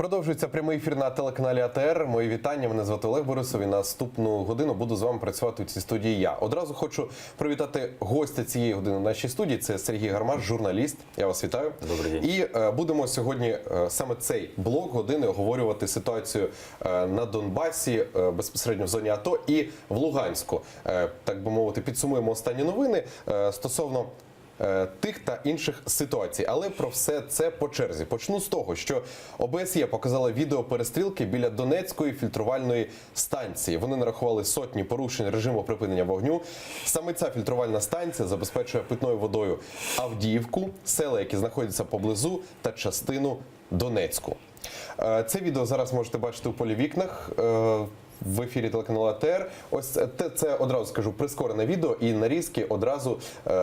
Продовжується прямий ефір на телеканалі АТR. Мої вітання. Мене звати Олег Борисов. І наступну годину буду з вами працювати у цій студії я. Одразу хочу привітати гостя цієї години в нашій студії. Це Сергій Гармаш, журналіст. Я вас вітаю. Добрий день. І будемо сьогодні саме цей блок години оговорювати ситуацію на Донбасі, безпосередньо в зоні АТО і в Луганську. Так би мовити, підсумуємо останні новини стосовно тих та інших ситуацій. Але про все це по черзі. Почну з того, що ОБСЄ показала відео перестрілки біля Донецької фільтрувальної станції. Вони нарахували сотні порушень режиму припинення вогню. Саме ця фільтрувальна станція забезпечує питною водою Авдіївку, села, які знаходяться поблизу, та частину Донецьку. Це відео зараз можете бачити у полі вікнах в ефірі телеканалу АТР. Ось це одразу скажу прискорене відео і нарізки одразу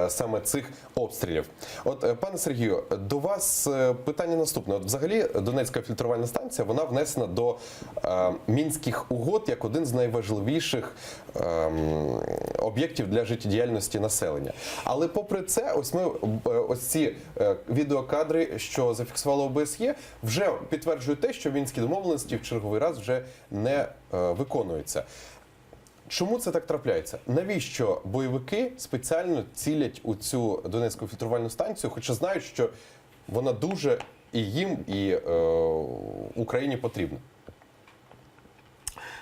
саме цих обстрілів. От, пане Сергію, до вас питання наступне. От, взагалі, Донецька фільтрувальна станція, вона внесена до Мінських угод як один з найважливіших об'єктів для життєдіяльності населення. Але попри це, ось ці відеокадри, що зафіксувало ОБСЄ, вже підтверджують те, що Мінські домовленості в черговий раз вже не виконується. Чому це так трапляється? Навіщо бойовики спеціально цілять у цю Донецьку фільтрувальну станцію, хоча знають, що вона дуже і їм, і Україні потрібна?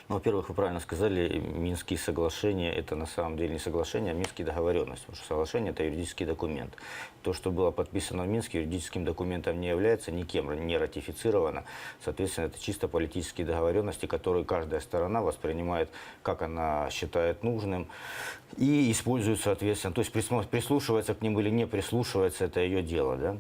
Ну, во-первых, вы правильно сказали, Минские соглашения – это на самом деле не соглашение, а Минские договоренности. Потому что соглашение – это юридический документ. То, что было подписано в Минске, юридическим документом не является, никем не ратифицировано. Соответственно, это чисто политические договоренности, которые каждая сторона воспринимает, как она считает нужным, и использует, соответственно. То есть прислушивается к ним или не прислушивается – это ее дело, да?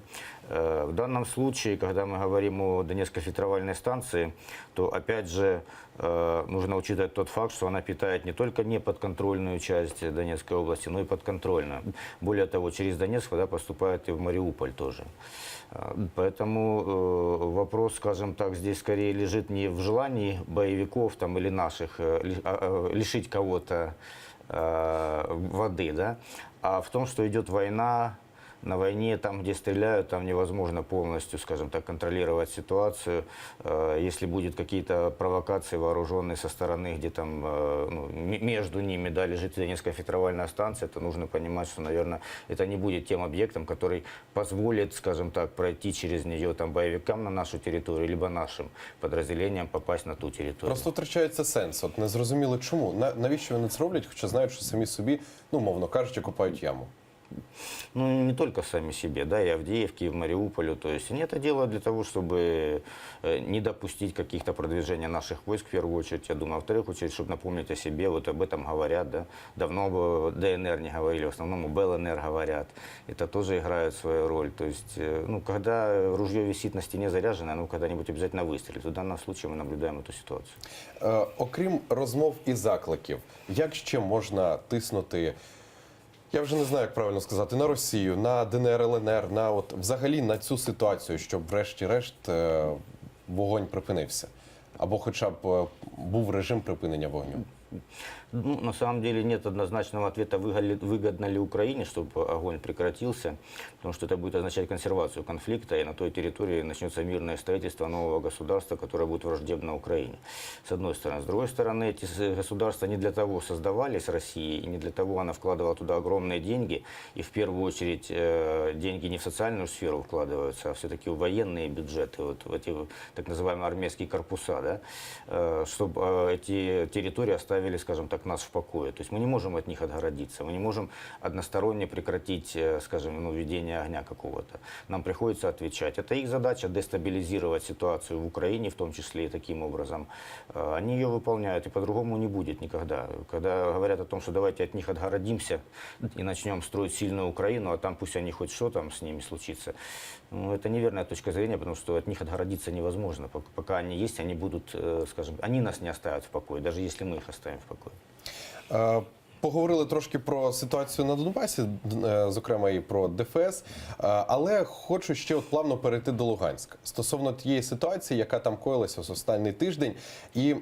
В данном случае, когда мы говорим о Донецкой фильтровальной станции, то опять же нужно учитывать тот факт, что она питает не только неподконтрольную часть Донецкой области, но и подконтрольную. Более того, через Донецк вода поступает и в Мариуполь тоже. Поэтому вопрос, скажем так, здесь скорее лежит не в желании боевиков там, или наших лишить кого-то воды, да, а в том, что идет война. На войне, там, где стреляют, там невозможно полностью, скажем так, контролировать ситуацию. Если будут какие-то провокации вооруженные со стороны, где там между ними, да, лежит Донецкая фильтровальная станция, то нужно понимать, что, наверное, это не будет тем объектом, который позволит, скажем так, пройти через нее там боевикам на нашу территорию, либо нашим подразделениям попасть на ту територію. Просто втрачається сенс. От не зрозуміло чому. Навіщо вони це роблять, хоча знають, що самі собі, ну, мовно кажучи, копають яму? Ну, не только сами себе, да, и Авдеевке, и в Мариуполю. То есть они это делают для того, чтобы не допустить каких-то продвижений наших войск, в первую очередь, я думаю, во вторых очередь, чтобы напомнить о себе, вот об этом говорят, да. Давно бы ДНР не говорили, в основном БЛНР говорят. Это тоже играет свою роль. То есть, ну, когда ружье висит на стене заряженное, оно когда-нибудь обязательно выстрелит. В данном случае мы наблюдаем эту ситуацию. Окрім розмов і закликів, як ще можна тиснути, я вже не знаю, як правильно сказати, на Росію, на ДНР, ЛНР, на от взагалі на цю ситуацію, щоб врешті-решт вогонь припинився? Або хоча б був режим припинення вогню? Ну, на самом деле нет однозначного ответа, выгодно ли Украине, чтобы огонь прекратился, потому что это будет означать консервацию конфликта, и на той территории начнется мирное строительство нового государства, которое будет враждебно Украине. С одной стороны. С другой стороны, эти государства не для того создавались Россией, и не для того она вкладывала туда огромные деньги, и в первую очередь деньги не в социальную сферу вкладываются, а все-таки в военные бюджеты, вот в эти так называемые армейские корпуса, да, чтобы эти территории оставили, скажем так, нас в покое. То есть мы не можем от них отгородиться, мы не можем односторонне прекратить, скажем, ведение огня какого-то. Нам приходится отвечать. Это их задача дестабилизировать ситуацию в Украине, в том числе и таким образом. Они ее выполняют, и по-другому не будет никогда. Когда говорят о том, что давайте от них отгородимся и начнем строить сильную Украину, а там пусть они хоть что там с ними случится. Ну, это неверная точка зрения, потому что от них отгородиться невозможно. Пока они есть, они будут, скажем, они нас не оставят в покое, даже если мы их оставим в покое. Поговорили трошки про ситуацію на Донбасі, зокрема і про ДФС, але хочу ще от плавно перейти до Луганська. Стосовно тієї ситуації, яка там коїлася останній тиждень, і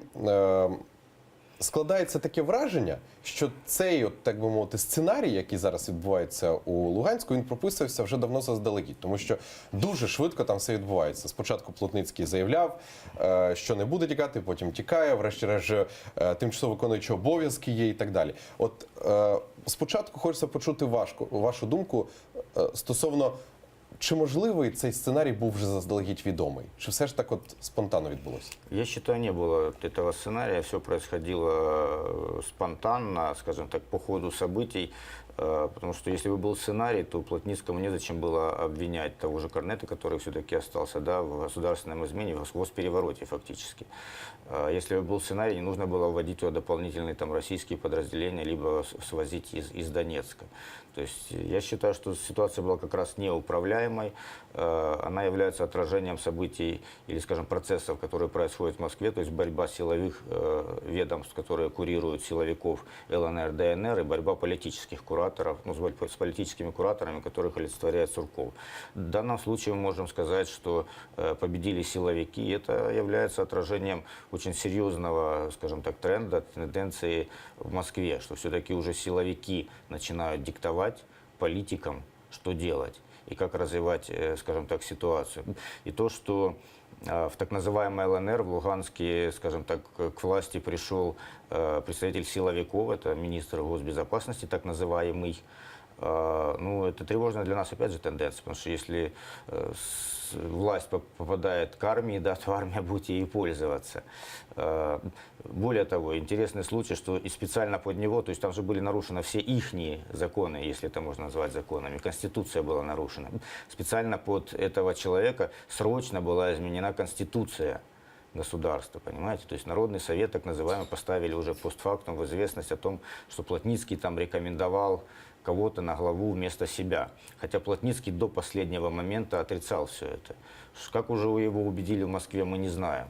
складається таке враження, що цей, от, так би мовити, сценарій, який зараз відбувається у Луганську, він прописувався вже давно заздалегідь, тому що дуже швидко там все відбувається. Спочатку Плотницький заявляв, що не буде тікати, потім тікає, врешті-решт тимчасово виконуючий обов'язки є і так далі. От спочатку хочеться почути вашу думку стосовно, чи можливий цей сценарій був вже заздалегідь відомий? Чи все ж так от спонтанно відбулося? Я считаю, не было этого сценария, все происходило спонтанно, скажем так, по ходу событий, потому что если бы был сценарий, то Плотницкому незачем было обвинять того же Корнета, который все-таки остался, да, в государственном измене, в госперевороте фактически. Если бы был сценарий, не нужно было вводить туда дополнительные там российские подразделения, либо свозить из Донецка. То есть я считаю, что ситуация была как раз неуправляемой, она является отражением событий или, скажем, процессов, которые происходят в Москве, то есть борьба силовых ведомств, которые курируют силовиков ЛНР, ДНР, и борьба политических кураторов, ну, с политическими кураторами, которых олицетворяет Сурков. В данном случае мы можем сказать, что победили силовики, и это является отражением очень серьезного, скажем так, тренда, тенденции в Москве, что все-таки уже силовики начинают диктовать политикам, что делать и как развивать, скажем так, ситуацию. И то, что в так называемой ЛНР, в Луганске, скажем так, к власти пришел представитель силовиков, это министр госбезопасности, так называемый. Ну, это тревожная для нас, опять же, тенденция, потому что если власть попадает к армии, да, то армия будет ей пользоваться. Более того, интересный случай, что и специально под него, то есть там же были нарушены все ихние законы, если это можно назвать законами, Конституция была нарушена. Специально под этого человека срочно была изменена Конституция государства, понимаете? То есть Народный совет, так называемый, поставили уже постфактум в известность о том, что Плотницкий там рекомендовал кого-то на главу вместо себя. Хотя Плотницкий до последнего момента отрицал все это. Как уже его убедили в Москве, мы не знаем.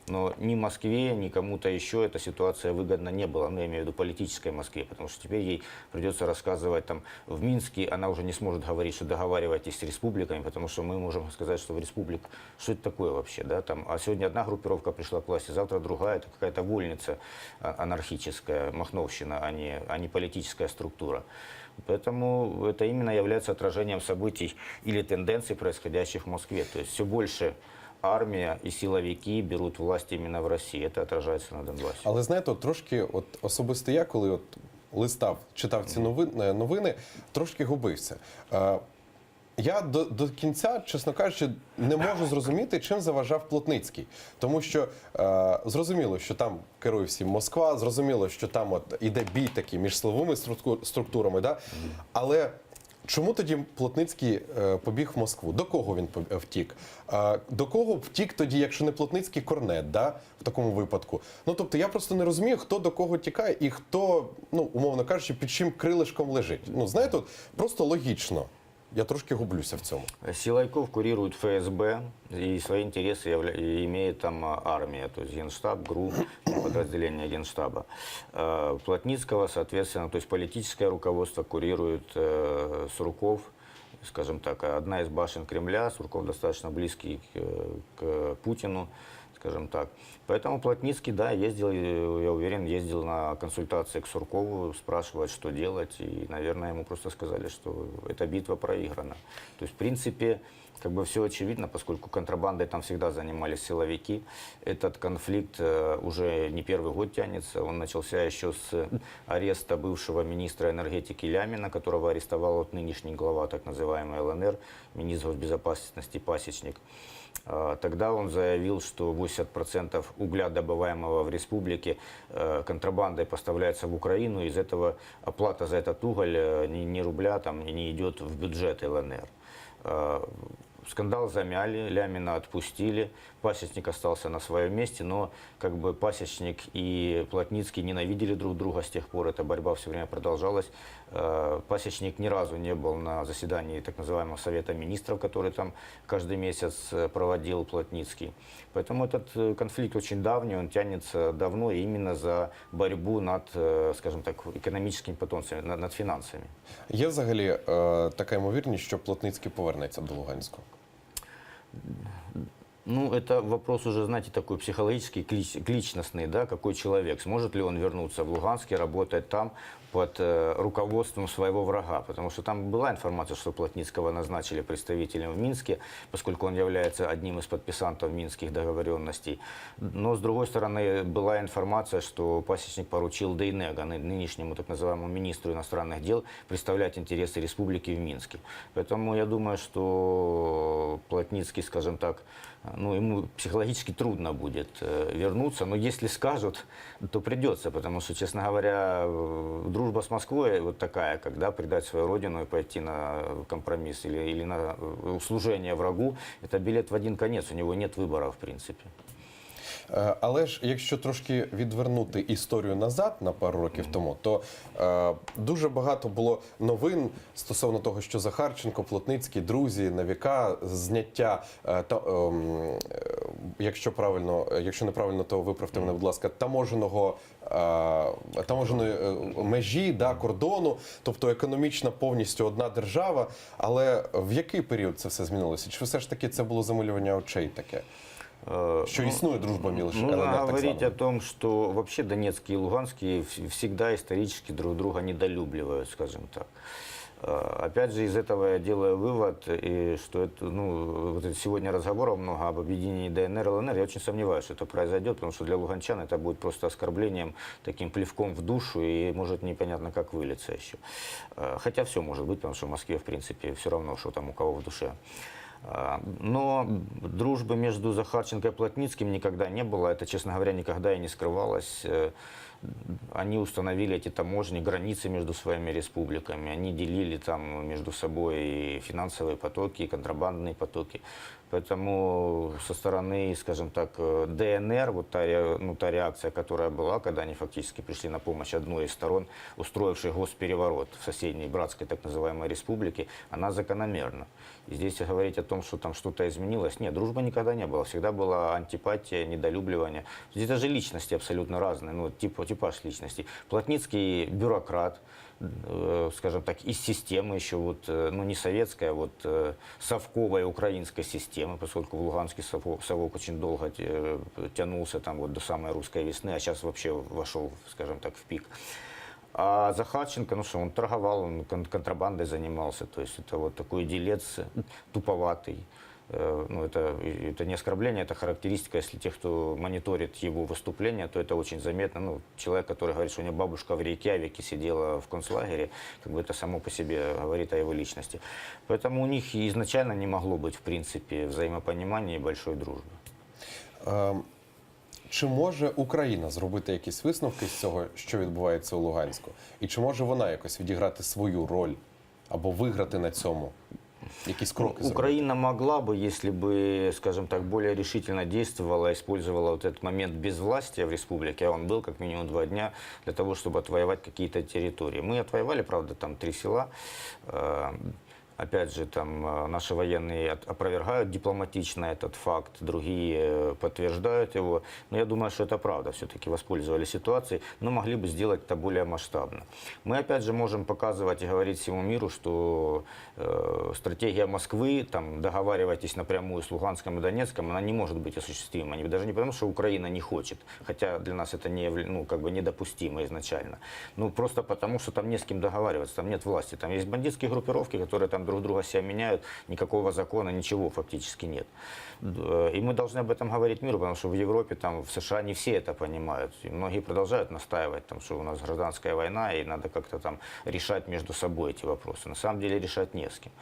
Но ни Москве, ни кому-то еще эта ситуация выгодна не была. Ну, я имею в виду политической Москве, потому что теперь ей придется рассказывать там в Минске, она уже не сможет говорить, что договаривайтесь с республиками, потому что мы можем сказать, что в республик, что это такое вообще, да, там, а сегодня одна группировка пришла к власти, завтра другая, это какая-то вольница анархическая, махновщина, а не политическая структура. Поэтому это именно является отражением событий или тенденций, происходящих в Москве. То есть все больше армія і силовики беруть власть іменно в Росії. Це відображається на Донбасі. Але знаєте, от трошки, от особисто я, коли от листав, читав ці новини, трошки губився. Я до кінця, чесно кажучи, не можу зрозуміти, чим заважав Плотницький. Тому що зрозуміло, що там керує всім Москва, зрозуміло, що там от іде бій такий між силовими структурами, да? Але чому тоді Плотницький побіг в Москву? До кого він втік? До кого втік тоді, якщо не Плотницький, Корнет, да? В такому випадку? Ну, тобто, я просто не розумію, хто до кого тікає і хто, ну, умовно кажучи, під чим крилишком лежить. Ну, знаєте, от, просто логічно. Я трошки гублюся в цьому. Силовиков курирует ФСБ, и свои интересы имеет там армия, то есть Генштаб, ГРУ, подразделение Генштаба. Плотницкого, соответственно, то есть политическое руководство курирует Сурков, скажем так, одна из башен Кремля, Сурков достаточно близкий к Путину, скажем так. Поэтому Плотницкий, да, ездил, я уверен, ездил на консультации к Суркову, спрашивать, что делать, и, наверное, ему просто сказали, что эта битва проиграна. То есть, в принципе, как бы все очевидно, поскольку контрабандой там всегда занимались силовики. Этот конфликт уже не первый год тянется. Он начался еще с ареста бывшего министра энергетики Лямина, которого арестовал вот нынешний глава так называемой ЛНР, министр госбезопасности Пасечник. Тогда он заявил, что 80% угля, добываемого в республике, контрабандой поставляется в Украину. Из этого оплата за этот уголь ни рубля там не идет в бюджет ЛНР. Скандал замяли, Лямина отпустили, Пасечник остался на своем месте, но как бы Пасечник и Плотницкий ненавидели друг друга с тех пор, эта борьба все время продолжалась. Пасечник ни разу не был на заседании так называемого Совета министров, который там каждый месяц проводил Плотницкий. Поэтому этот конфликт очень давний, он тянется давно, и именно за борьбу над, скажем так, економічними потенціями, над фінансами. Є взагалі така ймовірність, що Плотницький повернеться до Луганську? Ну, это вопрос уже, знаете, такой психологический, личностный, да, какой человек. Сможет ли он вернуться в Луганск и работать там под руководством своего врага? Потому что там была информация, что Плотницкого назначили представителем в Минске, поскольку он является одним из подписантов минских договоренностей. Но, с другой стороны, была информация, что Пасечник поручил Дейнега, нынешнему так называемому министру иностранных дел, представлять интересы республики в Минске. Поэтому я думаю, что Плотницкий, скажем так, ну, ему психологически трудно будет вернуться, но если скажут, то придется, потому что, честно говоря, дружба с Москвой вот такая, когда предать свою родину и пойти на компромисс или на услужение врагу, это билет в один конец, у него нет выбора в принципе. Але ж, якщо трошки відвернути історію назад на пару років тому, то дуже багато було новин стосовно того, що Захарченко, Плотницький, друзі, на віка, зняття, якщо неправильно, то виправте мене, будь ласка, таможеної межі, да, кордону, тобто економічна повністю одна держава. Але в який період це все змінилося? Чи все ж таки це було замилювання очей таке? Что існує дружба між Нужно говорить о том, что вообще Донецкий и Луганский всегда исторически друг друга недолюбливают, скажем так. Опять же, из этого я делаю вывод, и что это, ну, вот сегодня разговоров много об объединении ДНР и ЛНР. Я очень сомневаюсь, что это произойдет, потому что для луганчан это будет просто оскорблением, таким плевком в душу, и может непонятно как вылиться еще. Хотя все может быть, потому что в Москве, в принципе, все равно, что там у кого в душе. Но дружбы между Захарченко и Плотницким никогда не было. Это, честно говоря, никогда и не скрывалось. Они установили эти таможни, границы между своими республиками. Они делили там между собой и финансовые потоки, и контрабандные потоки. Поэтому со стороны, скажем так, ДНР, вот та реакция, которая была, когда они фактически пришли на помощь одной из сторон, устроившей госпереворот в соседней братской так называемой республике, она закономерна. И здесь говорить о том, что там что-то изменилось, нет, дружбы никогда не было. Всегда была антипатия, недолюбливание. Здесь даже личности абсолютно разные, ну, типаж личности. Плотницкий бюрократ, скажем так, из системы еще, вот, ну не советской, а вот совковой украинской системы, поскольку в Луганске совок очень долго тянулся там вот до самой русской весны, а сейчас вообще вошел, скажем так, в пик. А Захарченко, ну что, он торговал, он контрабандой занимался, то есть это вот такой делец туповатый. Ну, это не оскорбление, это характеристика. Если те, кто мониторит его выступления, то это очень заметно. Ну, человек, который говорит, что у него бабушка в Рейкьявике сидела в концлагере, как бы это само по себе говорит о его личности. Поэтому у них изначально не могло быть, в принципе, взаимопонимания и большой дружбы. Чи може Україна зробити якісь висновки з цього, що відбувається у Луганську? І чи може вона якось відіграти свою роль або виграти на цьому? Якісь кроки зробити? Украина могла бы, если бы, скажем так, более решительно действовала, использовала вот этот момент безвластия в республике, а он был как минимум 2 дня, для того, чтобы отвоевать какие-то территории. Мы отвоевали, правда, там 3 села. Опять же, там наши военные опровергают дипломатично этот факт, другие подтверждают его. Но я думаю, что это правда. Все-таки воспользовались ситуацией, но могли бы сделать это более масштабно. Мы, опять же, можем показывать и говорить всему миру, что стратегия Москвы, там, договаривайтесь напрямую с Луганском и Донецком, она не может быть осуществима. Даже не потому, что Украина не хочет, хотя для нас это не, ну, как бы недопустимо изначально. Ну, просто потому, что там не с кем договариваться, там нет власти. Там есть бандитские группировки, которые там друг друга себя меняют, никакого закона, ничего фактически нет. И мы должны об этом говорить миру, потому что в Европе, там, в США не все это понимают. И многие продолжают настаивать, там, что у нас гражданская война, и надо как-то там решать между собой эти вопросы. На самом деле решать не с кем.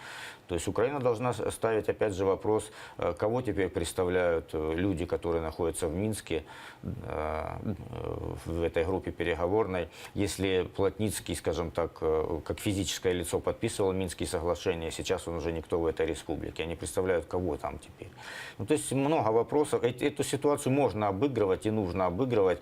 То есть Украина должна ставить, опять же, вопрос, кого теперь представляют люди, которые находятся в Минске, в этой группе переговорной. Если Плотницкий, скажем так, как физическое лицо подписывал Минские соглашения, сейчас он уже никто в этой республике. Они представляют, кого там теперь. Ну, то есть много вопросов. Эту ситуацию можно обыгрывать и нужно обыгрывать,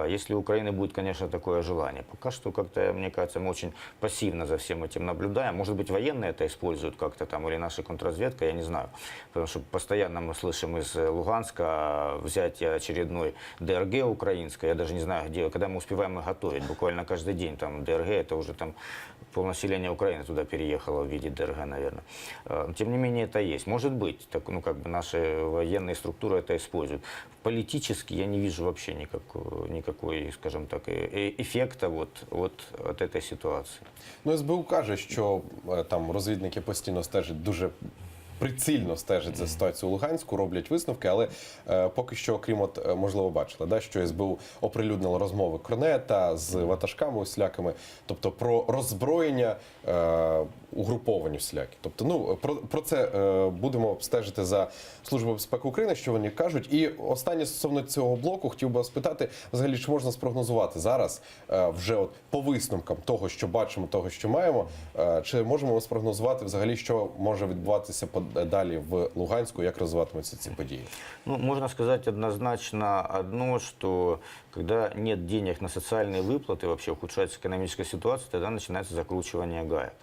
если у Украины будет, конечно, такое желание. Пока что, как-то, мне кажется, мы очень пассивно за всем этим наблюдаем. Может быть, военные это используют как-то там, или наша контрразведка, я не знаю. Потому что постоянно мы слышим из Луганска взятие очередной ДРГ украинской. Я даже не знаю, где, когда мы успеваем их готовить. Буквально каждый день там ДРГ, это уже там полнаселение Украины туда переехало в виде ДРГ. ФРГ, наверное. Тем не менее, это есть. Может быть, так, ну, как бы наши военные структуры это используют. Политически я не вижу вообще никакой, скажем так, эффекта от этой ситуации. Ну, СБУ каже, що там розвідники постійно стежать дуже прицільно стежать за ситуацією у Луганську, роблять висновки, але поки що, окрім можливо, бачили, да, що СБУ оприлюднило розмови Корнета з ватажками усілякими, тобто про роззброєння угруповані всілякі. Тобто, ну, про це будемо стежити за Службою безпеки України, що вони кажуть. І останнє стосовно цього блоку хотів би вас спитати, взагалі, чи можна спрогнозувати зараз, вже от по висновкам того, що бачимо, того, що маємо, чи можемо ми спрогнозувати взагалі, що може відбуватися далі в Луганську, як розвиватимуться ці події? Ну, можно сказать однозначно одно, что когда нет денег на социальные выплаты, вообще ухудшается экономическая ситуация, тогда начинается закручивание гаек.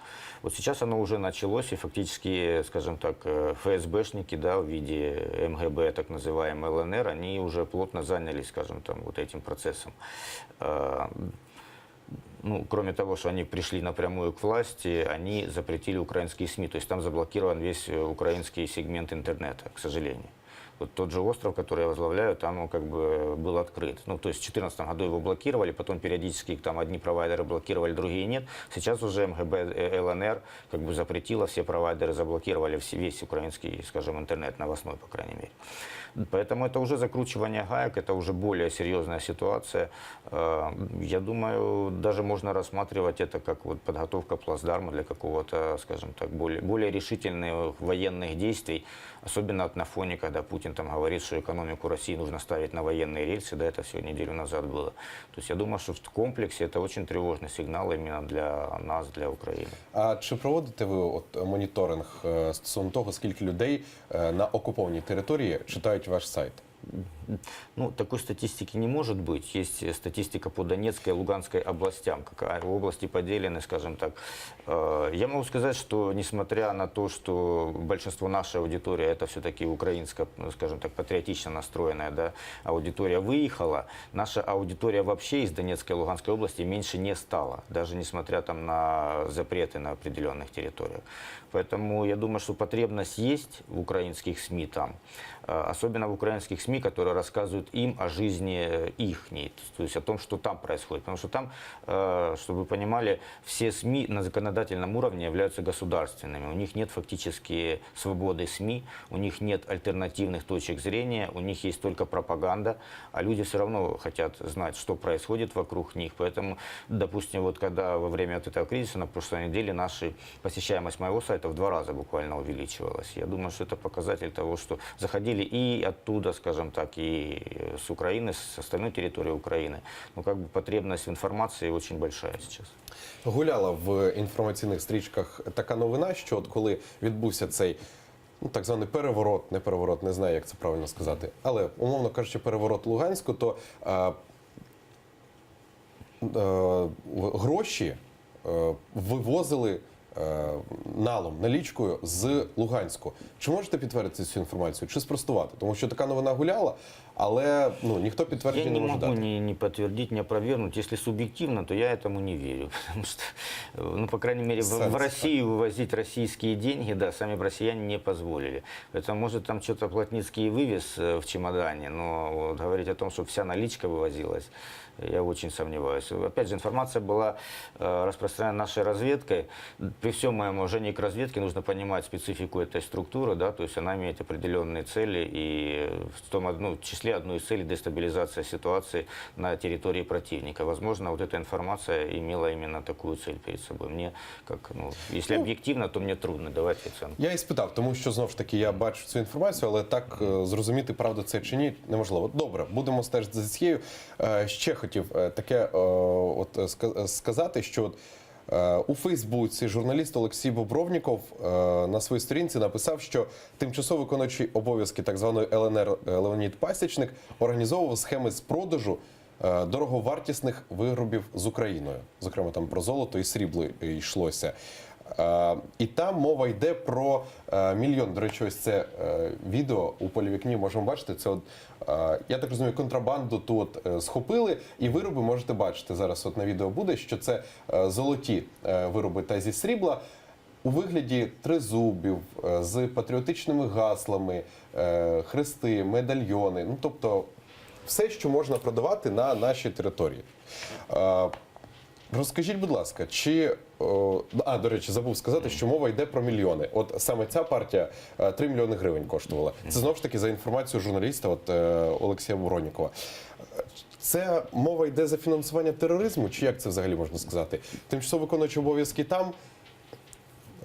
Вот сейчас оно уже началось, и фактически, скажем так, ФСБшники, да, в виде МГБ, так называемый ЛНР, они уже плотно занялись, скажем, там, вот этим процессом. Ну, кроме того, что они пришли напрямую к власти, они запретили украинские СМИ. То есть там заблокирован весь украинский сегмент интернета, к сожалению. Вот тот же остров, который я возглавляю, там он как бы был открыт. Ну, то есть в 2014 году его блокировали, потом периодически там одни провайдеры блокировали, другие нет. Сейчас уже МГБ ЛНР как бы запретила, все провайдеры заблокировали весь украинский, скажем, интернет, новостной, по крайней мере. Поэтому это уже закручивание гаек, это уже более серьезная ситуация. Я думаю, даже можно рассматривать это как вот подготовка плацдарма для какого-то, скажем так, более решительных военных действий, особенно на фоне, когда Путин там говорит, что экономику России нужно ставить на военные рельсы, да, это все неделю назад было. То есть я думаю, что в комплексе это очень тревожный сигнал именно для нас, для України. А чи проводите ви от моніторинг стосовно того, скільки людей на окупованій території читають ваш сайт? Ну, такой статистики не может быть. Есть статистика по Донецкой и Луганской областям, как области поделены, скажем так. Я могу сказать, что несмотря на то, что большинство нашей аудитории это все-таки украинская, скажем так, патриотично настроенная, да, аудитория выехала, наша аудитория вообще из Донецкой и Луганской области меньше не стала, даже несмотря там на запреты на определенных территориях. Поэтому я думаю, что потребность есть в украинских СМИ там, особенно в украинских СМИ, которые рассказывают им о жизни ихней, то есть о том, что там происходит. Потому что там, чтобы вы понимали, все СМИ на законодательном уровне являются государственными. У них нет фактически свободы СМИ, у них нет альтернативных точек зрения, у них есть только пропаганда, а люди все равно хотят знать, что происходит вокруг них. Поэтому, допустим, вот когда во время вот этого кризиса на прошлой неделе наша посещаемость моего сайта в 2 раза буквально увеличивалась. Я думаю, что это показатель того, что заходили и оттуда, скажем так, и с Украины, с остальной территории Украины. Ну, как бы потребность в информации очень большая сейчас. Гуляла в інформаційних стрічках така новина, що от коли відбувся цей, ну, так званий переворот, не переворот, не знаю, як це правильно сказати, але, умовно кажучи, переворот в Луганську, то гроші вивозили налічкою з Луганську. Чи можете підтвердити цю інформацію, чи спростувати? Тому що така новина гуляла, але ну, ніхто підтвердження Я не може не могу дати. ни подтвердить, ни опровергнуть. Если субъективно, то я этому не верю. Потому что, ну, по крайней мере, в Россию вывозить российские деньги, да, сами бы россияне не позволили. Поэтому, может, там что-то Плотницкий вывез в чемодане, но вот говорить о том, что вся наличка вывозилась, я очень сомневаюсь. Опять же, информация была распространена нашей разведкой. При всем моем уважении к разведке нужно понимать специфику этой структуры, да, то есть она имеет определенные цели, и в числе одной из целей дестабилизация ситуации на территории противника. Возможно, вот эта информация имела именно такую цель перед собой. Мне, как, ну, если объективно, то мне трудно давать оценку. Я і спитав, тому що, знову ж таки, я бачу цю інформацію, але так зрозуміти, правда це чи ні, неможливо. Добре, будемо стежити за цією. Ще хотів таке сказати, що у Фейсбуці журналіст Олексій Бобровніков на своїй сторінці написав, що тимчасово виконуючий обов'язки так званої ЛНР Леонід Пасічник організовував схеми з продажу дороговартісних виробів з Україною. Зокрема, там про золото і срібло йшлося. І там мова йде про мільйон. До речі, ось це відео у полі вікні можемо бачити. Це, от, я так розумію, контрабанду тут схопили, і вироби можете бачити. Зараз от на відео буде, що це золоті вироби та зі срібла. у вигляді тризубів, з патріотичними гаслами, хрести, медальйони, ну тобто все, що можна продавати на нашій території. Розкажіть, будь ласка, до речі, забув сказати, що мова йде про мільйони. От саме ця партія 3 мільйони гривень коштувала. Це знову ж таки за інформацією журналіста Олексія Воронікова. Це мова йде за фінансування тероризму, чи як це взагалі можна сказати? Тимчасово виконуючий обов'язки там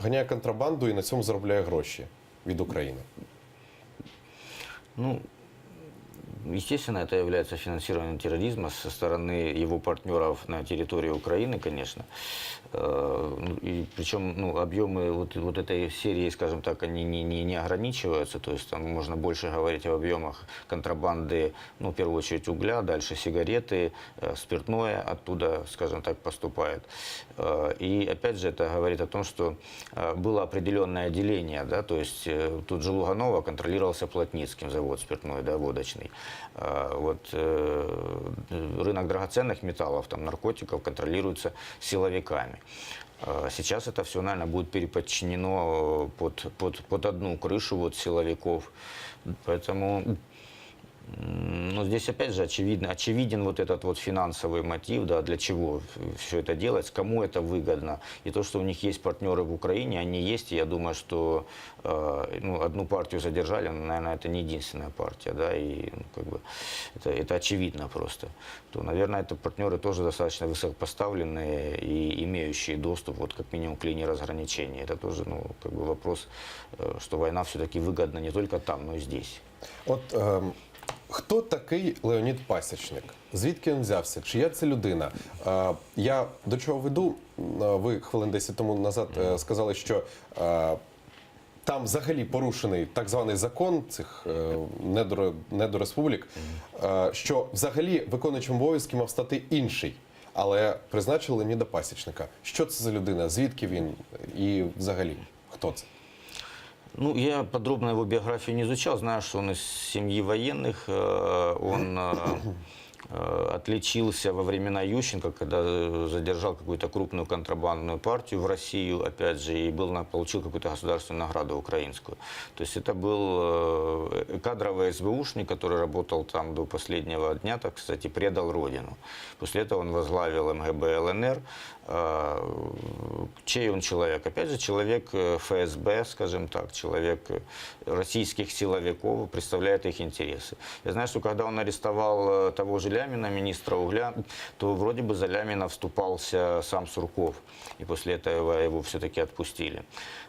ганяє контрабанду і на цьому заробляє гроші від України. Ну, естественно, это является финансированием терроризма со стороны его партнеров на территории Украины, конечно. И причем объемы вот этой серии, скажем так, они не ограничиваются. То есть там можно больше говорить об объемах контрабанды, в первую очередь угля, дальше сигареты, спиртное оттуда, скажем так, поступает. И опять же это говорит о том, что было определенное деление, да, то есть тут же Луганова контролировался Плотницким завод спиртной, да, водочный. Рынок драгоценных металлов, там, наркотиков контролируется силовиками. Сейчас это все, наверное, будет переподчинено под одну крышу силовиков. Поэтому здесь опять же очевиден вот этот вот мотив, да, для чего все это делать, кому это выгодно. И то, что у них есть партнеры в Украине, они есть, и я думаю, что одну партию задержали, но, наверное, это не единственная партия, да, и это очевидно просто. То, наверное, это партнеры тоже достаточно высокопоставленные и имеющие доступ, как минимум, к линии разграничения. Это тоже, вопрос, что война все-таки выгодна не только там, но и здесь. Хто такий Леонід Пасічник? Звідки він взявся? Чия це людина? Я до чого веду? Ви хвилин 10 тому назад сказали, що там взагалі порушений так званий закон цих недореспублік, що взагалі виконуючим обов'язки мав стати інший. Але призначили Леоніда Пасічника. Що це за людина? Звідки він? І взагалі, хто це? Я подробно его биографию не изучал, знаю, что он из семьи военных, он отличился во времена Ющенко, когда задержал какую-то крупную контрабандную партию в Россию, опять же, и получил какую-то государственную награду украинскую. То есть это был кадровый СБУшник, который работал там до последнего дня, так кстати, предал родину. После этого он возглавил МГБ ЛНР. Чей он человек? Опять же, человек ФСБ, скажем так, человек российских силовиков, представляет их интересы. Я знаю, что когда он арестовал того же Лямина, министра угля, то вроде бы за Лямина вступался сам Сурков. И после этого его все-таки отпустили.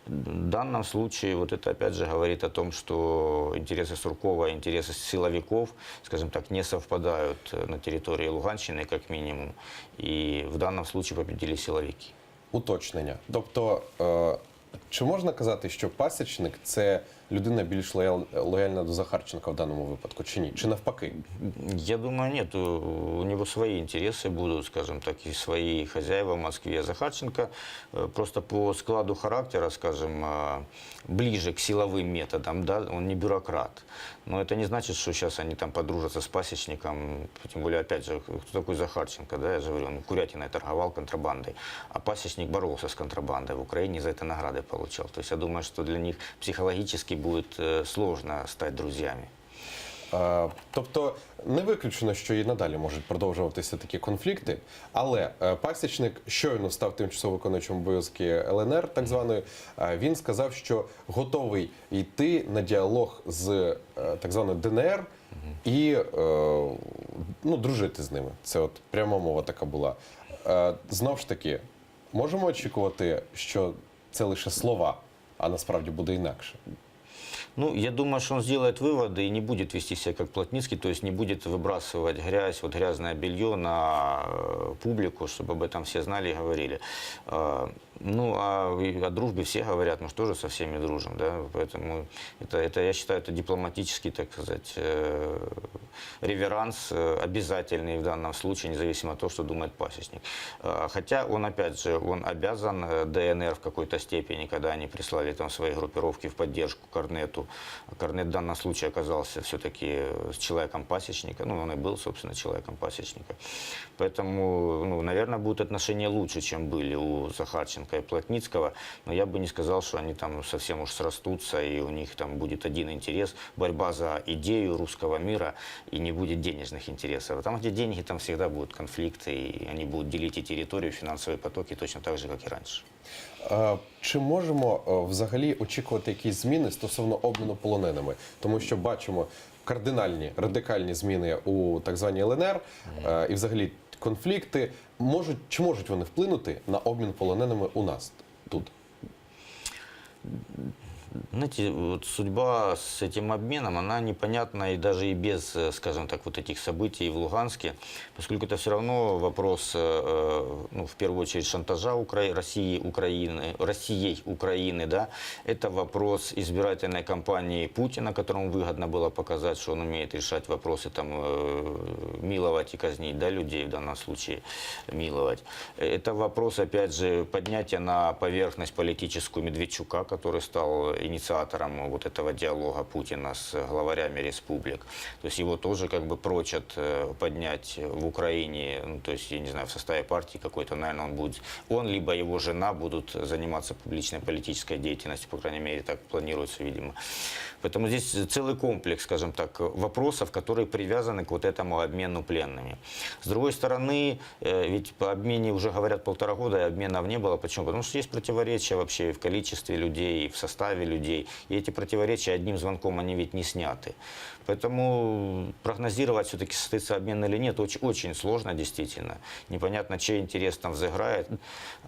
В данном случае это опять же говорит о том, что интересы Суркова и интересы силовиков, скажем так, не совпадают на территории Луганщины, как минимум. И в данном случае победили силовики. Уточнення. Тобто, чи можна казати, що Пасічник – це людина більш лояльна до Захарченка в даному випадку, чи ні? Чи навпаки? Я думаю, нет. У него свои интересы будут, скажем так, и свои хозяева в Москве. Захарченко просто по складу характера, скажем, ближе к силовым методам, да, он не бюрократ. Но это не значит, что сейчас они там подружатся с Пасечником, тем более, опять же, кто такой Захарченко, да, я же говорю, он курятиной торговал, контрабандой, а Пасечник боролся с контрабандой в Украине, за это награды получал. То есть я думаю, что для них психологически будет сложно стать друзьями. Тобто не виключено, що і надалі можуть продовжуватися такі конфлікти, але Пасічник щойно став тимчасово виконуючим обов'язки ЛНР, так званої, він сказав, що готовий йти на діалог з так званою ДНР і дружити з ними. Це пряма мова така була. Знову ж таки, можемо очікувати, що це лише слова, а насправді буде інакше? Я думаю, что он сделает выводы и не будет вести себя как Плотницкий, то есть не будет выбрасывать грязь, грязное белье на публику, чтобы об этом все знали и говорили. О дружбе все говорят, мы же тоже со всеми дружим, да, поэтому это, я считаю, это дипломатический, так сказать, реверанс обязательный в данном случае, независимо от того, что думает Пасечник. Хотя он, опять же, он обязан ДНР в какой-то степени, когда они прислали там свои группировки в поддержку Корнету. Корнет в данном случае оказался все-таки человеком Пасечника, он и был, собственно, человеком Пасечника. Поэтому, наверное, будут отношения лучше, чем были у Захарченко Тимошенко и Плотницкого, но я бы не сказал, что они там совсем уж срастутся, и у них там будет один интерес, борьба за идею русского мира, и не будет денежных интересов. Там, где деньги, там всегда будут конфликты, и они будут делить и территорию, и финансовые потоки точно так же, как и раньше. Чи можемо взагалі очікувати якісь зміни стосовно обміну полоненими? Тому що бачимо кардинальні, радикальні зміни у так званій ЛНР і взагалі конфлікти. Чи можуть вони вплинути на обмін полоненими у нас тут? Знаете, вот судьба с этим обменом, она непонятна и даже и без, скажем так, вот этих событий в Луганске, поскольку это все равно вопрос, ну, в первую очередь, шантажа Россией, Украины, да, это вопрос избирательной кампании Путина, которому выгодно было показать, что он умеет решать вопросы, там, миловать и казнить, да, людей в данном случае, миловать. Это вопрос, опять же, поднятия на поверхность политическую Медведчука, который стал инициатором вот этого диалога Путина с главарями республик. То есть его тоже как бы прочат поднять в Украине, ну, то есть, я не знаю, в составе партии какой-то, наверное, он либо его жена будут заниматься публичной политической деятельностью, по крайней мере, так планируется, видимо. Поэтому здесь целый комплекс, скажем так, вопросов, которые привязаны к вот этому обмену пленными. С другой стороны, ведь по обмене уже говорят 1,5 года, и обменов не было. Почему? Потому что есть противоречия вообще в количестве людей, в составе людей. И эти противоречия одним звонком, они ведь не сняты. Поэтому прогнозировать, все-таки состоится обмен или нет, очень сложно, действительно. Непонятно, чей интерес там взыграет.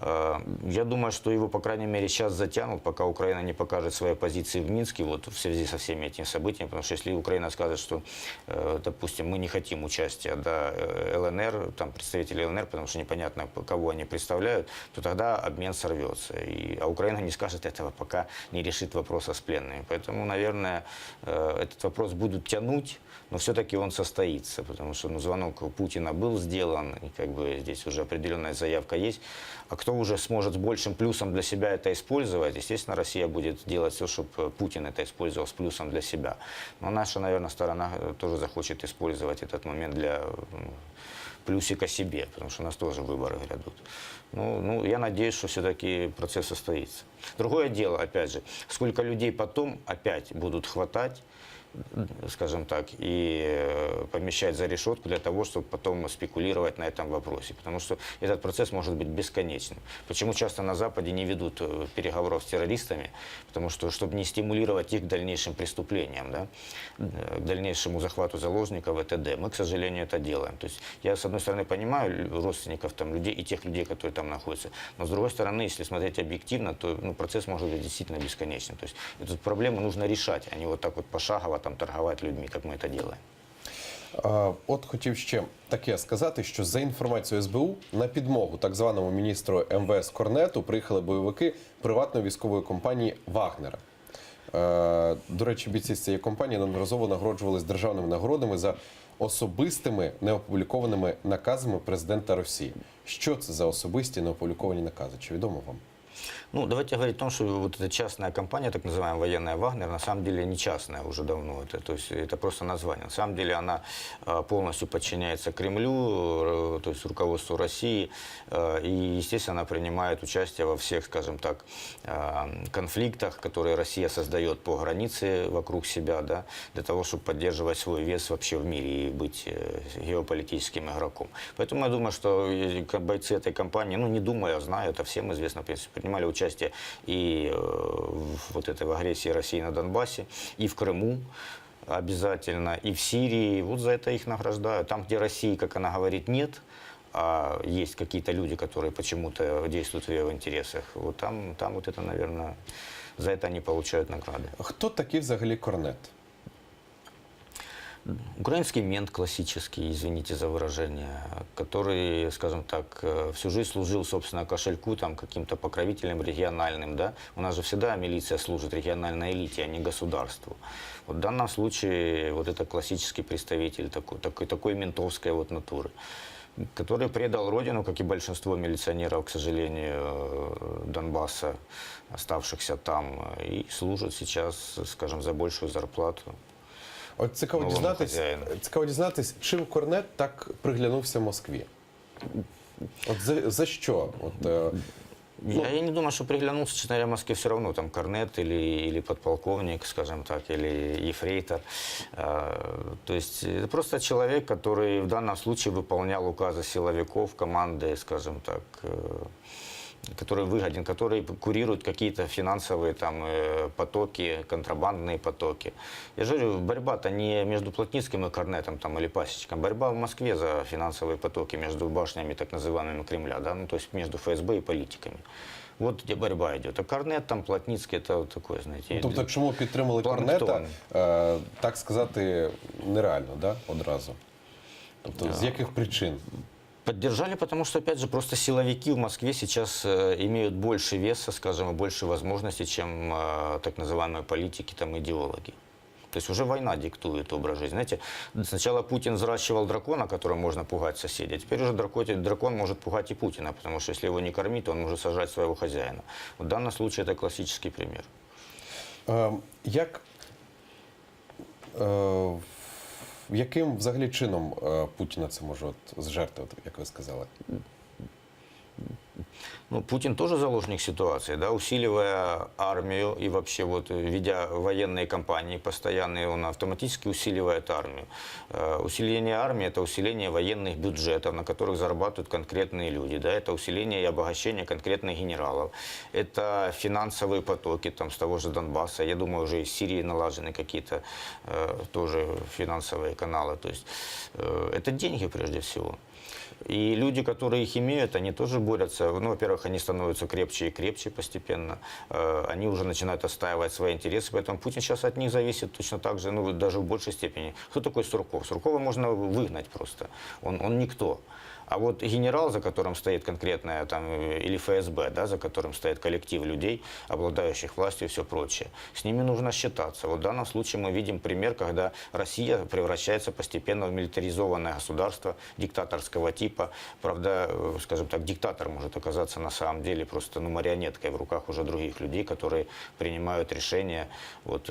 Я думаю, что его, по крайней мере, сейчас затянут, пока Украина не покажет свои позиции в Минске, вот в связи со всеми этими событиями. Потому что если Украина скажет, что, допустим, мы не хотим участия, да, ЛНР, там, представителей ЛНР, потому что непонятно, кого они представляют, то тогда обмен сорвется. А Украина не скажет этого, пока не решит вопроса с пленными. Поэтому, наверное, этот вопрос будут тянуть, но все-таки он состоится, потому что, ну, звонок Путина был сделан, и как бы здесь уже определенная заявка есть. А кто уже сможет с большим плюсом для себя это использовать, естественно, Россия будет делать все, чтобы Путин это использовал с плюсом для себя. Но наша, наверное, сторона тоже захочет использовать этот момент для плюсика себе, потому что у нас тоже выборы грядут. Ну, я надеюсь, что все-таки процесс состоится. Другое дело, опять же, сколько людей потом опять будут хватать, скажем так, и помещать за решетку для того, чтобы потом спекулировать на этом вопросе. Потому что этот процесс может быть бесконечным. Почему часто на Западе не ведут переговоров с террористами? Потому что, чтобы не стимулировать их к дальнейшим преступлениям, да, к дальнейшему захвату заложников и т.д. Мы, к сожалению, это делаем. То есть я, с одной стороны, понимаю родственников там, людей и тех людей, которые там находятся. Но, с другой стороны, если смотреть объективно, то, ну, процесс может быть действительно бесконечным. То есть эту проблему нужно решать, а не вот так вот пошагово там торговать людьми, як ми це робимо. От хотів ще таке сказати, що за інформацією СБУ на підмогу так званому міністру МВС Корнету приїхали бойовики приватної військової компанії «Вагнера». До речі, бійці з цієї компанії неодноразово нагороджувались державними нагородами за особистими неопублікованими наказами президента Росії. Що це за особисті неопубліковані накази? Чи відомо вам? Ну, давайте говорить о том, что вот эта частная компания, так называемая военная «Вагнер», на самом деле не частная уже давно. То есть это просто название. На самом деле она полностью подчиняется Кремлю, то есть руководству России. И, естественно, она принимает участие во всех, скажем так, конфликтах, которые Россия создает по границе вокруг себя, да, для того, чтобы поддерживать свой вес вообще в мире и быть геополитическим игроком. Поэтому я думаю, что бойцы этой компании, ну, не думаю, а знаю, это всем известно, в принципе, принимали участие и в агрессии России на Донбассе, и в Крыму обязательно, и в Сирии. Вот за это их награждают. Там, где России, как она говорит, нет, а есть какие-то люди, которые почему-то действуют в ее интересах, вот там вот это, наверное, за это они получают награды. Хто такий взагалі Корнет? Украинский мент классический, извините за выражение, который, скажем так, всю жизнь служил, собственно, кошельку, там, каким-то покровителем региональным, да. У нас же всегда милиция служит региональной элите, а не государству. Вот в данном случае вот это классический представитель такой ментовской вот натуры, который предал родину, как и большинство милиционеров, к сожалению, Донбасса, оставшихся там, и служит сейчас, скажем, за большую зарплату. От цікаво дізнатись, чим Корнет так приглянувся Москві? От за що? От, Я не думаю, что приглянулся, честно говоря, в Москве все равно, там, корнет или подполковник, скажем так, или ефрейтор. То есть это просто человек, который в данном случае выполнял указы силовиков, команды, скажем так, который выгоден, который курирует какие-то финансовые там, потоки, контрабандные потоки. Я же говорю, борьба-то не между Плотницким и Корнетом там, или Пасечником, борьба в Москве за финансовые потоки между башнями так называемыми Кремля, да? Ну, то есть между ФСБ и политиками. Вот где борьба идет. А Корнет, там, Плотницкий, это вот такое, знаете... Тобто, чому підтримали Планктон. Корнета, так сказати, нереально, да, одразу? Тобто, з яких причин? Поддержали, потому что, опять же, просто силовики в Москве сейчас имеют больше веса, скажем, и больше возможностей, чем так называемые политики, там, идеологи. То есть уже война диктует образ жизни. Знаете, сначала Путин взращивал дракона, которым можно пугать соседей. Теперь уже дракон может пугать и Путина, потому что если его не кормить, то он может сажать своего хозяина. В данном случае это классический пример. Яким взагалі чином Путіна це може зжертвувати, як ви сказали? Ну, Путин тоже заложник ситуации, да, усиливая армию и вообще вот ведя военные кампании постоянные, он автоматически усиливает армию. Усиление армии – это усиление военных бюджетов, на которых зарабатывают конкретные люди, да, это усиление и обогащение конкретных генералов, это финансовые потоки там, с того же Донбасса, я думаю, уже из Сирии налажены какие-то тоже финансовые каналы, то есть это деньги прежде всего. И люди, которые их имеют, они тоже борются. Ну, во-первых, они становятся крепче и крепче постепенно. Они уже начинают отстаивать свои интересы. Поэтому Путин сейчас от них зависит точно так же, ну, даже в большей степени. Кто такой Сурков? Суркова можно выгнать просто. Он никто. А вот генерал, за которым стоит конкретная, там, или ФСБ, да, за которым стоит коллектив людей, обладающих властью и все прочее, с ними нужно считаться. Вот в данном случае мы видим пример, когда Россия превращается постепенно в милитаризованное государство диктаторского типа. Правда, скажем так, диктатор может оказаться на самом деле просто марионеткой в руках уже других людей, которые принимают решения, вот,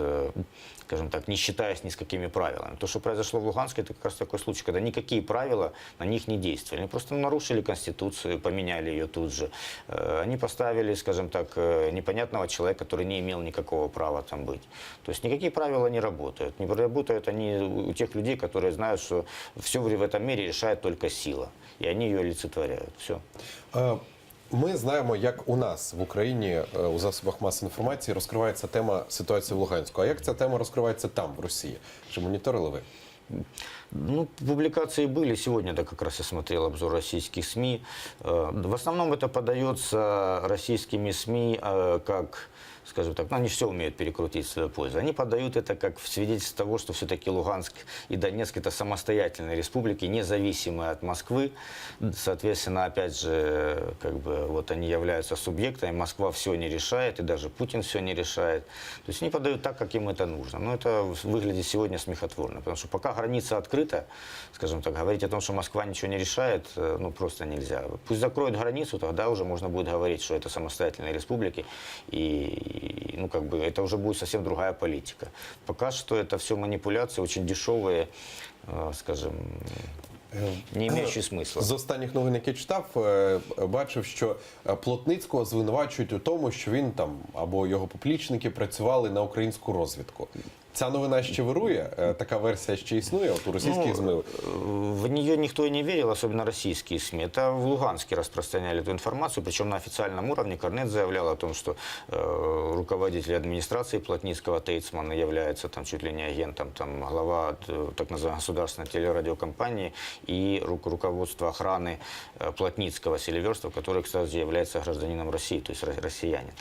скажем так, не считаясь ни с какими правилами. То, что произошло в Луганске, это как раз такой случай, когда никакие правила на них не действовали. Они просто нарушили Конституцию, поменяли ее тут же. Они поставили, скажем так, непонятного человека, который не имел никакого права там быть. То есть никакие правила не работают. Не работают они у тех людей, которые знают, что все в этом мире решает только сила. И они ее олицетворяют. Все. Ми знаємо, як у нас в Україні у засобах масової інформації розкривається тема ситуації в Луганську. А як ця тема розкривається там, в Росії? Чи моніторили ви? Ну, публикации были. Сегодня, да, как раз я смотрел обзор российских СМИ. В основном это подается российскими СМИ как, скажем так, ну, они все умеют перекрутить в свою пользу. Они подают это как свидетельство того, что все-таки Луганск и Донецк – это самостоятельные республики, независимые от Москвы. Соответственно, опять же, как бы, вот они являются субъектами, Москва все не решает, и даже Путин все не решает. То есть они подают так, как им это нужно. Но это выглядит сегодня смехотворно, потому что пока граница открыта, скажем так, говорить о том, что Москва ничего не решает, ну, просто нельзя. Пусть закроют границу, тогда уже можно будет говорить, что это самостоятельные республики, и, ну, как бы, это уже будет совсем другая политика. Пока что это все манипуляции, очень дешевые, скажем, не маючи смисла. З останніх новин, які читав, бачив, що Плотницького звинувачують у тому, що він там або його поплічники працювали на українську розвідку. Ця новина ще вирує? Така версія ще існує от у російських ЗМИ? В нее никто и не верил, особенно российские СМИ. Это в Луганске распространяли эту информацию, причем на официальном уровне. Корнет заявлял о том, что руководитель администрации Плотницкого Тейцман является там, чуть ли не агентом, там, глава так называемой государственной телерадиокомпании и руководство охраны Плотницкого Селиверстова, который, кстати, является гражданином России, то есть россиянин.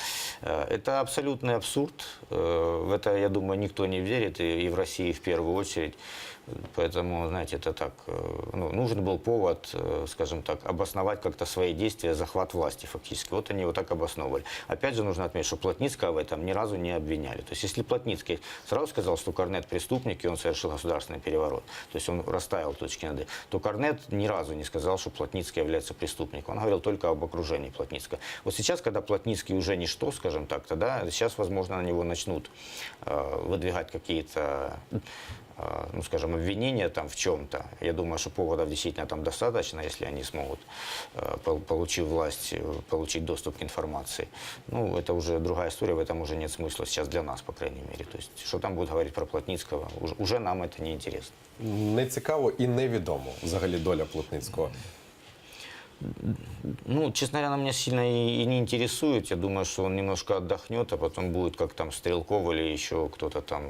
Это абсолютный абсурд. В это, я думаю, никто не верит, и в России в первую очередь. Поэтому, знаете, это так, ну, нужен был повод, скажем так, обосновать как-то свои действия, захват власти фактически. Вот они его так обосновывали. Опять же, нужно отметить, что Плотницкого в этом ни разу не обвиняли. То есть, если Плотницкий сразу сказал, что Корнет преступник, и он совершил государственный переворот, то есть он расставил точки над «и», то Корнет ни разу не сказал, что Плотницкий является преступником. Он говорил только об окружении Плотницкого. Вот сейчас, когда Плотницкий уже ничто, скажем так, тогда сейчас, возможно, на него начнут выдвигать какие-то ну, скажем, обвинения там в чем-то. Я думаю, что поводов действительно там достаточно, если они смогут, получив власть, получить доступ к информации. Ну, это уже другая история, в этом уже нет смысла сейчас для нас, по крайней мере. То есть, что там будут говорить про Плотницкого, уже нам это не интересно. Не цікаво і невідомо взагалі доля Плотницького. Ну, честно говоря, она меня сильно и не интересует. Я думаю, что он немножко отдохнет, а потом будет, как там Стрелков или еще кто-то там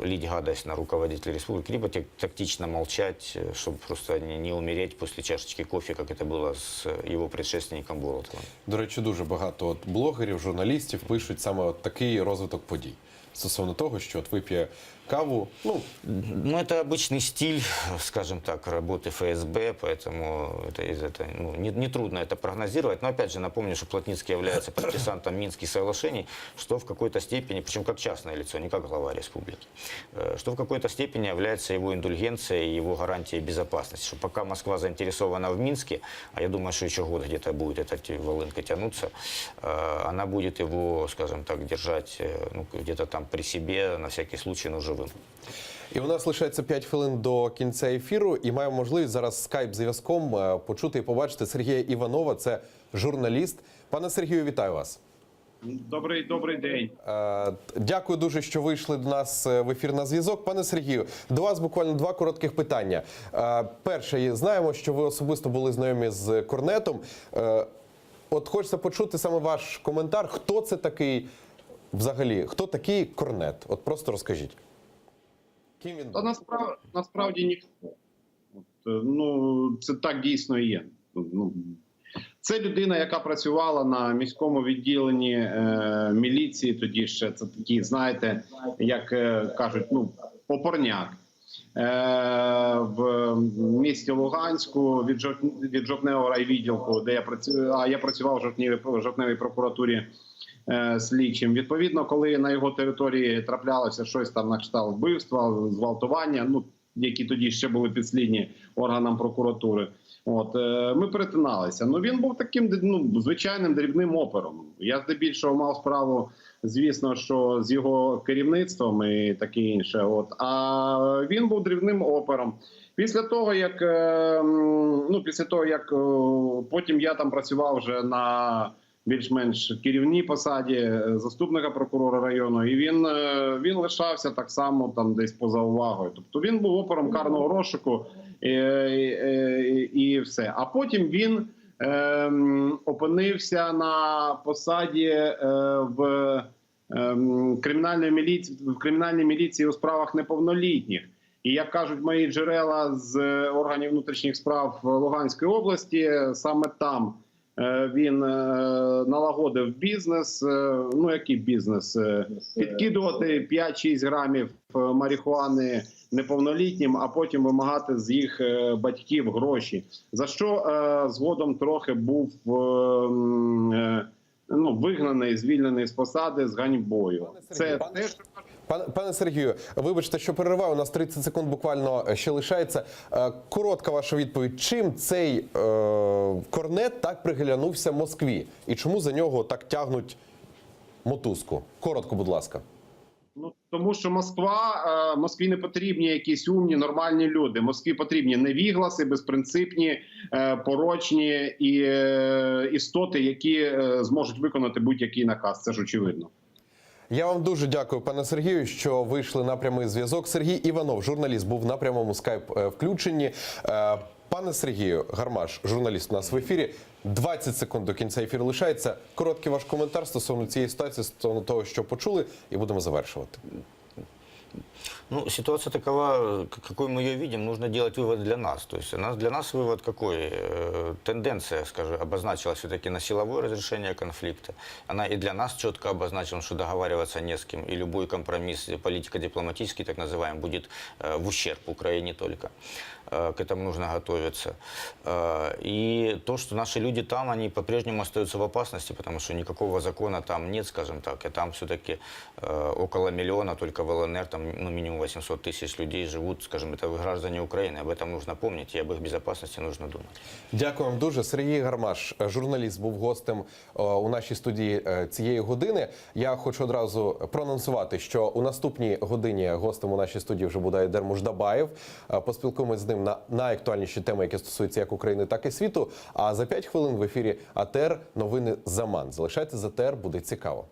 лить гадость на руководителя республики, либо тактично молчать, чтобы просто не умереть после чашечки кофе, как это было с его предшественником Болотовым. До речі, дуже багато блогерів, журналістів пишуть саме от такий розвиток подій. Стосовно того, що от вип'є каву, Ну, это обычный стиль, скажем так, работы ФСБ, поэтому нетрудно это прогнозировать. Но опять же напомню, что Плотницкий является подписантом Минских соглашений, что в какой-то степени, причем как частное лицо, не как глава республики, что в какой-то степени является его индульгенцией, его гарантией безопасности. Что пока Москва заинтересована в Минске, а я думаю, что еще год где-то будет эта волынка тянуться, она будет его, скажем так, держать где-то там при себе, на всякий случай, но живым. І у нас лишається 5 хвилин до кінця ефіру, і маємо можливість зараз скайп-зв'язком почути і побачити Сергія Іванова, це журналіст. Пане Сергію, вітаю вас. Добрий день. Дякую дуже, що вийшли до нас в ефір на зв'язок. Пане Сергію, до вас буквально 2 коротких питання. Перше, знаємо, що ви особисто були знайомі з Корнетом. От хочеться почути саме ваш коментар. Хто це такий взагалі? Хто такий Корнет? От просто розкажіть. Ким він був? Насправді ніхто. Це так дійсно і є. Це людина, яка працювала на міському відділенні міліції, тоді ще це такі, знаєте, як кажуть, опорняк. В місті Луганську від жовтневого райвідділку, де я працював в жовтневій прокуратурі слідчим. Відповідно, коли на його території траплялося щось там на кшталт вбивства, зґвалтування, які тоді ще були підслідні органам прокуратури, ми перетиналися. Він був таким звичайним дрібним опером. Я здебільшого мав справу, звісно, що з його керівництвом і таке інше. А він був дрібним опером. Після того, як потім я там працював вже на більш-менш керівній посаді заступника прокурора району, і він лишався так само там десь поза увагою. Тобто він був опером карного розшуку і все. А потім він опинився на посаді в кримінальній міліції у справах неповнолітніх. І, як кажуть мої джерела з органів внутрішніх справ Луганської області, саме там він налагодив бізнес. Який бізнес? Підкидувати 5-6 грамів марихуани неповнолітнім, а потім вимагати з їх батьків гроші. За що згодом трохи був вигнаний, звільнений з посади з ганьбою. Це те, що... Пане Сергію, вибачте, що перериваю, у нас 30 секунд буквально ще лишається. Коротка ваша відповідь. Чим цей Корнет так приглянувся Москві? І чому за нього так тягнуть мотузку? Коротко, будь ласка. Тому що Москві не потрібні якісь умні, нормальні люди. Москві потрібні невігласи, безпринципні, порочні істоти, які зможуть виконати будь-який наказ. Це ж очевидно. Я вам дуже дякую, пане Сергію, що вийшли на прямий зв'язок. Сергій Іванов, журналіст, був на прямому скайп-включенні. Пане Сергію, Гармаш, журналіст у нас в ефірі. 20 секунд до кінця ефіру лишається. Короткий ваш коментар стосовно цієї ситуації, стосовно того, що почули, і будемо завершувати. Ситуация такова, какой мы ее видим, нужно делать вывод для нас. То есть для нас вывод какой? Тенденция, скажем, обозначилась все-таки на силовое разрешение конфликта. Она и для нас четко обозначила, что договариваться не с кем. И любой компромисс политико-дипломатический, так называемый, будет в ущерб Украине только. К этому нужно готовиться. И то, что наши люди там, они по-прежнему остаются в опасности, потому что никакого закона там нет, скажем так. И там все-таки около миллиона только в ЛНР, там минимум миллион 800 тысяч людей живут, скажем, это граждане Украины. Об этом нужно помнить, и об их безопасности нужно думать. Дякую вам дуже. Сергій Гармаш, журналіст, був гостем у нашій студії цієї години. Я хочу одразу проанонсувати, що у наступній годині гостем у нашій студії вже буде Айдер Муждабаєв. Поспілкуємось з ним на найактуальніші теми, які стосуються як України, так і світу. А за 5 хвилин в ефірі АТР новини «Заман». Залишайтеся з АТР, буде цікаво.